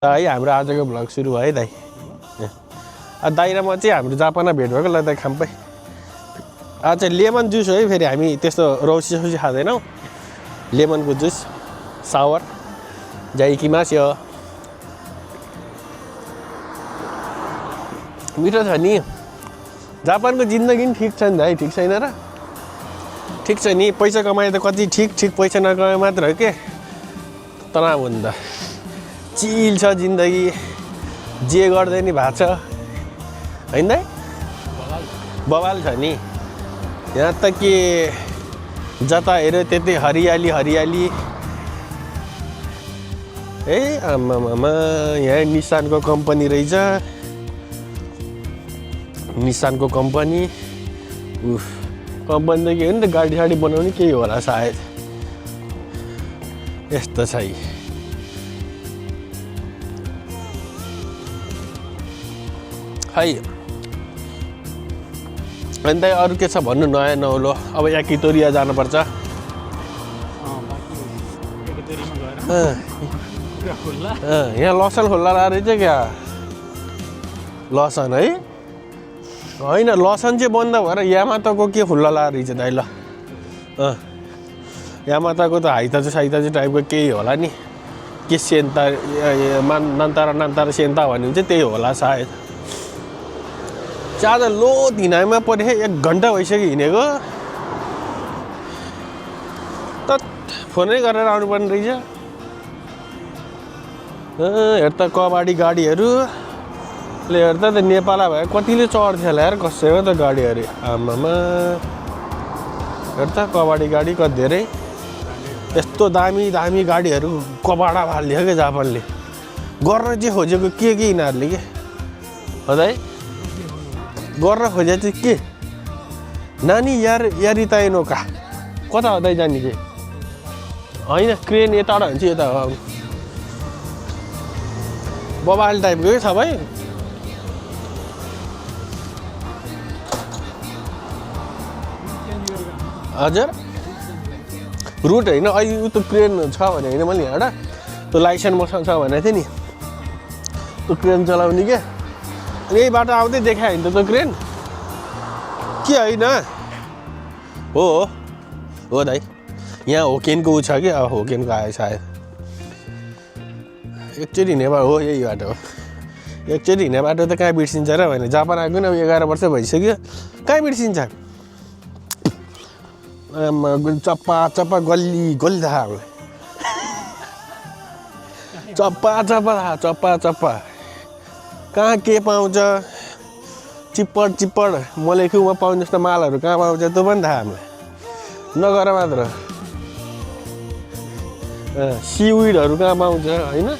है हाम्रो आजको भ्लग सुरु भयो दाइ दाइ र म चाहिँ हाम्रो जापानमा भेट भएको ल दाइ खाम्पै आज लेमन जुस हो है फेरि हामी त्यस्तो रौसी सौसी खाँदैनौँ लेमनको जुस सावर जाइकिमास यो मिठो छ नि जापानको जिन्दगी नि ठिक छ नि दाइ ठिक छैन र ठिक छ नि पैसा कमाए त कति ठिक पैसा नकमाए मात्र हो के तनाव हुन्छ चिल छ जिन्दगी जे गर्दै नि भएको छ होइन दाइ बवाल छ नि यहाँ त के जता हेऱ्यो त्यतै हरियाली हरियाली ए आमामामा यहाँ निसानको कम्पनी रहेछ निसानको कम्पनी कम्पनी त के हो नि त गाडी साडी बनाउने केही होला सायद यस्तो छ है अनि दाइ अरू के छ भन्नु नयाँ नौलो अब याकितोरिया जानुपर्छ यहाँ लसन खोल्ला रहेछ क्या लसन है होइन लसन चाहिँ बन्द भएर यामाताको के खुल्ला ला रहेछ दाइ ल यामाताको त हाइताचो साइताचो टाइपको केही होला नि के सेन्ता नान्तारा सेन्ता भन्यो भने चाहिँ त्यही होला सायद ज्यादा लो हिँडाइमा पऱ्यो 1 घन्टा भइसक्यो हिँडेको त फोनै गरेर आउनुपर्ने रहेछ हेर त कबाडी गाडीहरूले हेर्दा त नेपालमा भए कतिले चढ्थ्यो होला यार कसैको त गाडीहरू आमामा हेर त कबाडी गाडी कति धेरै यस्तो दामी दामी गाडीहरू कबाडा फालिदियो क्या जापानले गर्न चाहिँ खोजेको के यिनीहरूले के हो दाइ गर्न खोजे चाहिँ के नानी यारिताइनो का कता हो दाइ जाने चाहिँ होइन क्रेन यताबाट हुन्छ यता हो बबाल टाइपको छ भाइ हजुर रुट होइन अहिले उ त क्रेन छ भने होइन मैले एउटा त्यो लाइसेन्स मसँग छ भनेको थिएँ नि त्यो क्रेन चलाउने क्या यही बाटो आउँदै देखायो नि त त्यो क्रेन के होइन हो दाइ यहाँ होकेनको उ छ कि अब होकेनको आयो सायद एकचोटि हिँड्ने बाटो हो यही बाटो हो एकचोटि हिँड्ने बाटो त कहाँ बिर्सिन्छ र भने जापान आएको नि अब 11 वर्ष भइसक्यो कहाँ बिर्सिन्छ चप्पा चप्पा गल्ली गल्ली थाहा हामीलाई चप्पा कहाँ के पाउँछ चिप्पड मलेखुमा पाउने जस्तो मालहरू कहाँ पाउँछ त्यो पनि थाहा हामीलाई नगर मात्र सिविडहरू कहाँ पाउँछ होइन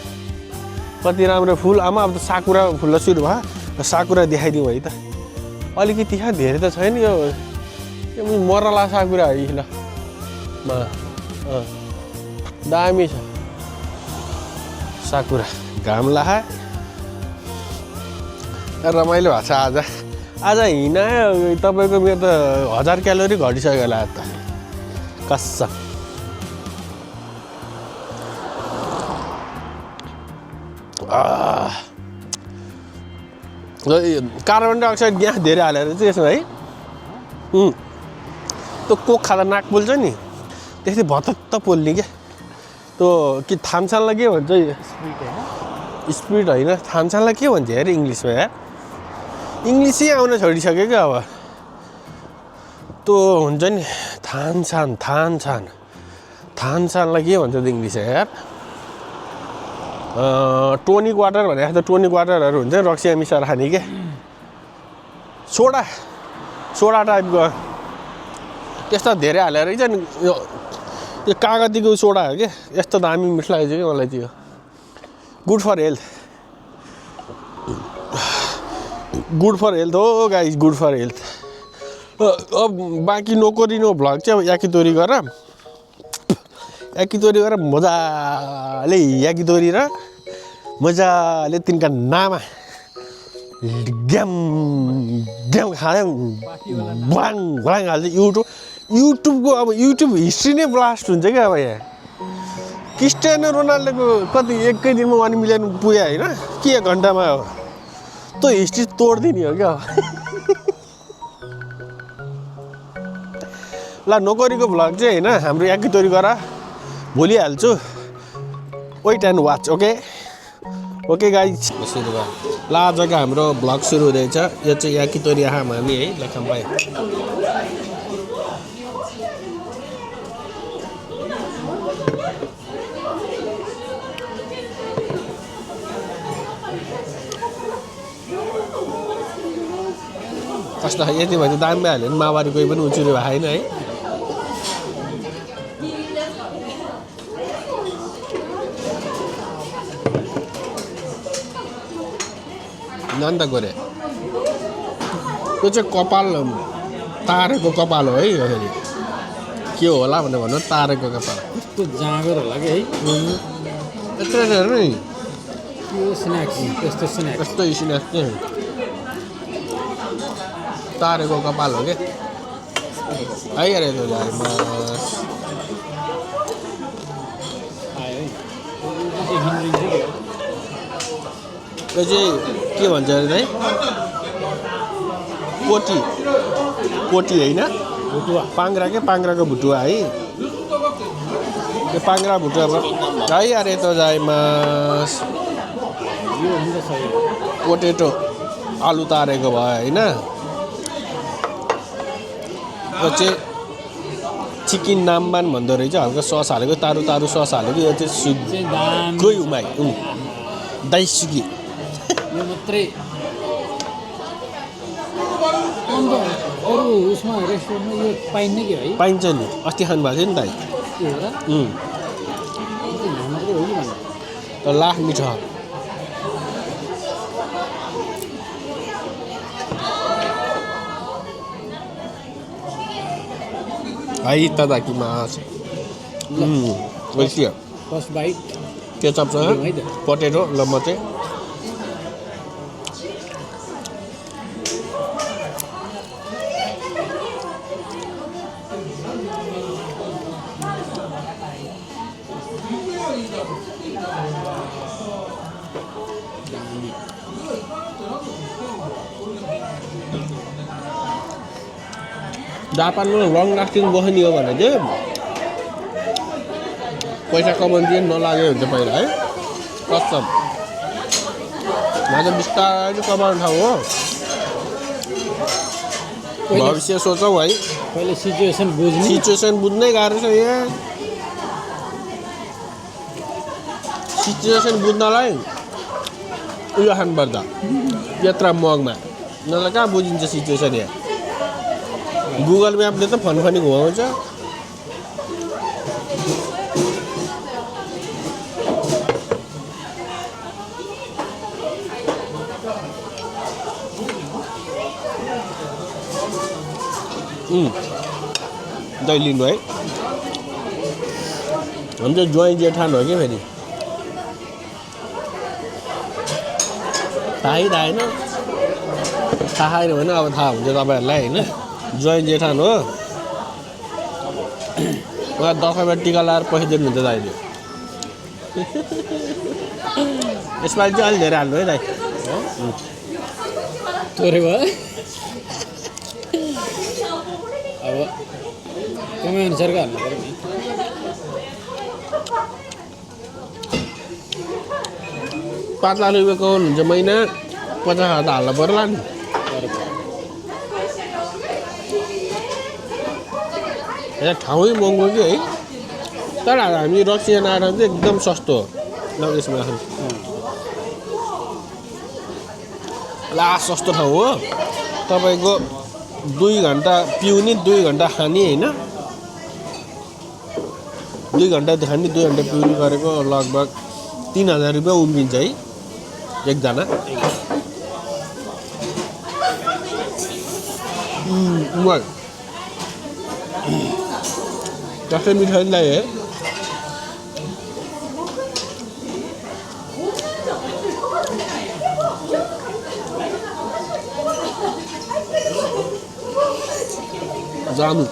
कति राम्रो फुल आमा अब त साकुरा फुल्न सुरु भयो साकुरा देखाइदिउँ है त अलिकति धेरै त छैन यो मरला साकुरा है ल दामी छ साकुरा घाम लाहा रमाइलो भएको छ आज हिँडायो तपाईँको मेरो त 1000 क्यालोरी घटिसक्यो होला त कसम कार्बन डाइअक्साइड ग्यास धेरै हालेर चाहिँ यसमा है त्यो कोक खाँदा नाक पोल्छ नि त्यस्तै भतत्त पोल्ने क्या त्यो के थाम्सानलाई के भन्छ स्पिड होइन थाम्सानलाई के भन्छ यार इङ्ग्लिसमा यार इङ्ग्लिसै आउन छोडिसक्यो क्या अब त्यो हुन्छ नि थान्सानलाई के भन्छ त इङ्ग्लिसमा यार टोनिक वाटर भनेको त टोनिक वाटरहरू हुन्छ नि रक्सी मिसाएर खाने के सोडा टाइपको त्यस्तो धेरै हालेर रहेछ नि यो कागतीको सोडा हो क्या यस्तो दामी मिठो लागेको कि मलाई त्यो गुड फर हेल्थ हो गाइस गुड फर हेल्थ अब बाँकी नोकोरिनो भ्लग चाहिँ अब याकितोरी गरेर मजाले याकितोरी र मजाले तिनका नामा ग्याम खाँदै भ्लाङ हाल्छ युट्युबको अब युट्युब हिस्ट्री नै ब्लास्ट हुन्छ क्या अब यहाँ क्रिस्टियानो रोनाल्डोको कति एकै दिनमा 1 मिलियन पुग्यो होइन के 1 घन्टामा हो त्यो हिस्ट्री तोड्दिने हो क्या ल नोकरीको भ्लग चाहिँ होइन हाम्रो याकितोरी गरा भोलि हाल्छु wait and watch okay okay guys सुरु भयो ल आजको हाम्रो भ्लग सुरु हुँदैछ यो चाहिँ याकितोरी आहा हामी है लखनपाई कस्तो यति भयो दामी हाल्यो भने मावारी कोही पनि उचिरो भएको छैन है नन्द गोरे त्यो चाहिँ कपाल तारेको कपाल हो है यो फेरि के होला भनेर भन्नु तारेको कपाल कस्तो जाँगर होला कि है यत्रो हेर्नु नि त्यो स्न्याक्स त्यस्तो स्न्याक्स कस्तो स्न्याक्स चाहिँ तारेको कपाल हो क्या आइहाल्यो त्यो आयो है यो चाहिँ के भन्छ अरे दाइ पोटी पोटी होइन भुटुवा पाङ्ग्रा के पाङ्ग्राको भुटुवा है त्यो पाङ्ग्रा भुटुवा है अरे त जाइमास यो हुन्छ सही पोटेटो आलु तारेको भयो होइन यो चाहिँ चिकन नाममान भन्दो रहेछ हल्का सस हालेको तारु तारु सस हालेको यो चाहिँ सुगै उमाइ दाइ सुगी यो मात्रै अन्त अरू उसमा रेस्टुरेन्टमा यो पाइन्न कि है पाइन्छ नि अस्ति खानु भएको थियो नि दाइ के हो र मात्रै हो कि भन्नु तर लाख मिठो Ahí está de aquí más. Oishi. First bite ketchup छ पोटेटो लम्बटे जापानमा लङ लास्टिङ बस्ने हो भने चाहिँ पैसा कमाउनु चाहिँ नलाग्यो हुन्छ पहिला है कसम यहाँ चाहिँ बिस्तारै कमाउने ठाउँ हो भविष्य सोचौँ है पहिले सिचुएसन बुझ्ने सिचुएसन बुझ्नै गाह्रो छ यहाँ सिचुएसन बुझ्नलाई उयो खानुपर्छ यत्रा मगमा नलाई कहाँ बुझिन्छ सिचुएसन यहाँ गुगल म्यापले त फनी घुमाउँछ दही लिनु है हम चाहिँ ज्वाइँ जेठान हो कि फेरि थाहै थाहा होइन थाहा छैन भने अब थाहा हुन्छ तपाईँहरूलाई होइन ज्वाइँ जेठान हो उहाँ दसैँमा टिका लगाएर पैसा दिनुहुन्छ दाइले यसपालि चाहिँ अलिक धेरै हाल्नु है दाइ तोरे भयो अब कमाइ अनुसारको हाल्नु पऱ्यो नि ₹5,00,000 कमाउनुहुन्छ महिना 50,000 हाल्नु पर्ला नि यहाँ ठाउँै महँगो कि है तर हामी रसियन आएर चाहिँ एकदम सस्तो हो ल यसमा राख्नु ला सस्तो ठाउँ हो तपाईँको 2 घन्टा पिउने 2 घन्टा खाने होइन 2 घन्टा खाने 2 घन्टा पिउने गरेको लगभग ₹3,000 उम्रिन्छ है एकजना टक्कै मिठाईलाई है जानु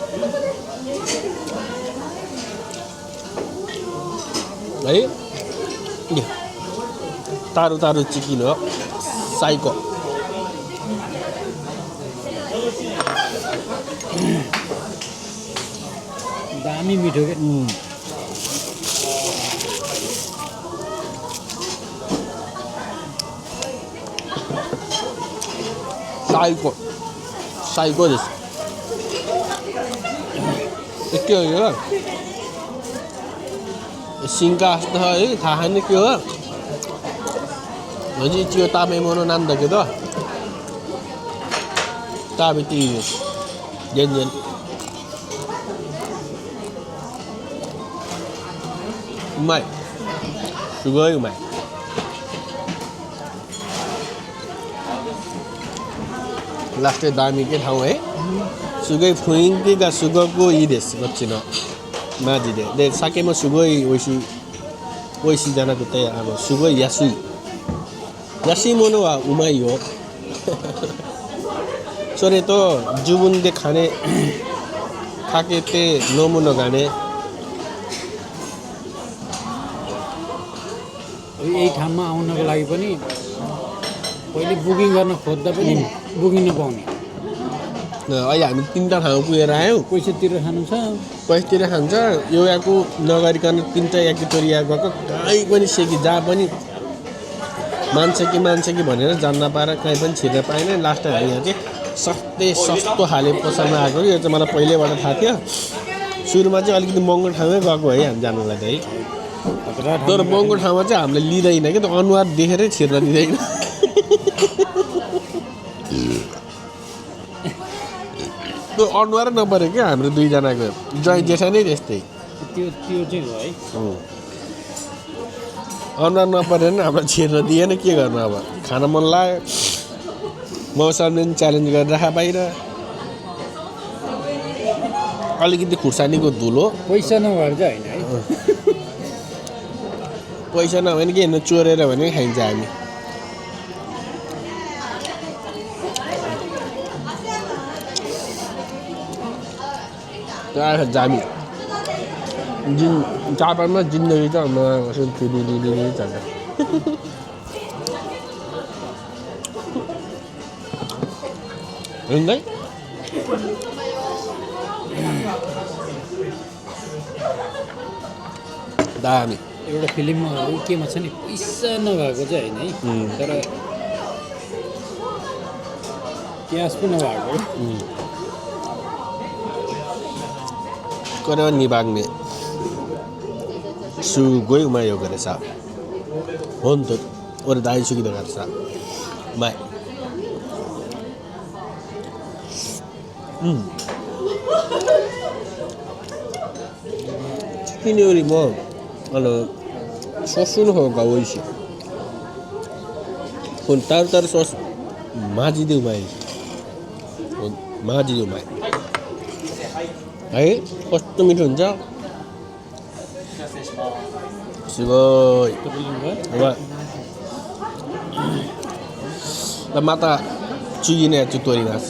है तारु तारु चिकन हो साइको दामी मिठो के साइको साइकोですके हो यो सिंका जस्तो है थाहा छैन के हो हजी चियो तामे मोनो नाम द के दो तामे ती जेन जेन उमाय सुगै उमाय लास्टै दामीकै ठाउँ है सुगै फुइङ्की가 सुगको 이ですこっちのマジでで酒もすごい美味しい美味しいじゃなくてすごい安い安いものはうまいよそれと自分で金かけて飲むのがねयही ठाउँमा आउनको लागि पनि पहिले बुकिङ गर्न खोज्दा पनि बुकिङ नपाउने अहिले हामी 3टा ठाउँ पुगेर आयौँ पैसा तिरेर खानु छ पैसातिर खान्छ यो याको नगरिकन 3टा याकिटोरिया गएको कहीँ पनि सेकी जहाँ पनि मान्छे कि भनेर जान्न पाएर कहीँ पनि छिर्न पाएन लास्ट हामी यहाँ चाहिँ सस्तो खाले पसलमा आएको यो चाहिँ मलाई पहिल्यैबाट थाहा थियो सुरुमा चाहिँ अलिकति महँगो ठाउँमै गएको है हामी जानुलाई है तर महँगो ठाउँमा चाहिँ हामीले लिँदैन कि त अनुहार देखेरै छिर्न दिँदैन त्यो अनुहारै नपऱ्यो क्या हाम्रो दुईजनाको जय जेठा नै त्यस्तै त्यो चाहिँ हो है अनुहार नपऱ्यो भने हामीलाई छिर्न दिएन के गर्नु अब खान मन लाग्यो मौसमले पनि च्यालेन्ज गरेर राखा बाहिर अलिकति खुर्सानीको धुलो पैसा नभएर चाहिँ होइन है पैसा नभए नि के हेर्नु चोरेर भने खाइन्छ हामी जामी जापानमा जिन्दगी त चल्छ होइन दामी एउटा फिल्ममा केमा छ नि पैसा नभएको चाहिँ होइन है तर क्यास पनि नभएको करेवा निभाग्ने सुगोइ उमायो गरेछ होन्तो ओरे दाइ सुगिदो गरेछ माइ 치킨 요리 뭐 소스는 호가 오이시 건 따로따로 소스 마지도 우마이 마지도 우마이 아이 कस्तो मिठो हुन्छ सुगोइ अब माता चुगिने चुतोरी मास